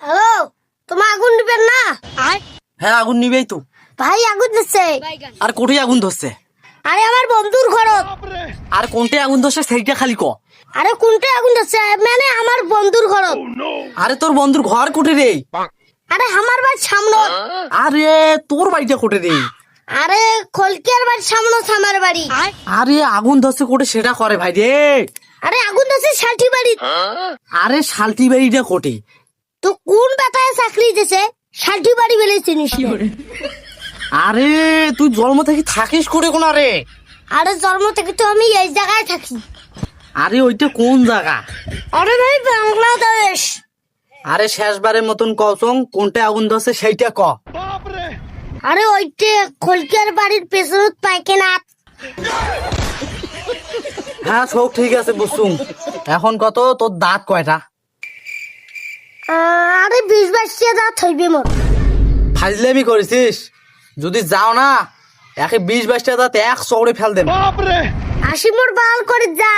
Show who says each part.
Speaker 1: Hello, তোমার আগুন নিবেন না?
Speaker 2: হ্যাঁ আগুন নিবেই তো।
Speaker 1: ভাই আগুন ধরছে।
Speaker 2: আর কোথায় আগুন ধরছে?
Speaker 1: আরে আমার বন্ধুর ঘরত।
Speaker 2: আর কোনটায় আগুন ধরছে সেইটা খালি ক।
Speaker 1: আরে কোনটা আগুন ধরছে মানে আমার বন্ধুর ঘরত।
Speaker 2: আরে তোর বন্ধুর ঘর কোটে রে?
Speaker 1: আরে আমার বাড়ির সামনে।
Speaker 2: আরে তোর বাড়িটা কোটে রে?
Speaker 1: আরে খলকিয়ার বাড়ির সামনে আমার বাড়ি।
Speaker 2: আরে আগুন ধরছে কোটে সেটা করে ভাই রে।
Speaker 1: আরে আগুন ধরছে শালটি বাড়ি।
Speaker 2: আরে শালটি বাড়িটা কোটে?
Speaker 1: তো কোন বেটায় চাকরি দিছে শালটি বাড়ি বলে চিনিস না?
Speaker 2: আরে তুই জন্ম থেকে থাকিস করে কোন রে?
Speaker 1: আরে জন্ম থেকে তো আমি এই জায়গায় থাকি।
Speaker 2: আরে ওইটা কোন জায়গা?
Speaker 1: আরে ভাই বাংলাদেশ।
Speaker 2: আরে শেষবারের মতন কসং কোনটায় আগুন ধরছে সেইটা ক।
Speaker 1: আরে ওইটা খলকিয়ার বাড়ির পেছনত পায়খানা।
Speaker 2: হ্যাঁ সব ঠিক আছে বুঝছুম। এখন কত তোর দাঁত কয়টা?
Speaker 1: আরে 20-22টা দাঁত হইবে মোর।
Speaker 2: ফাজলামি করেছিস? যদি যাও না একে 20-22টা দাঁত এক চৌড়ে ফেল দেন।
Speaker 1: আসি মোর বাল করে যা।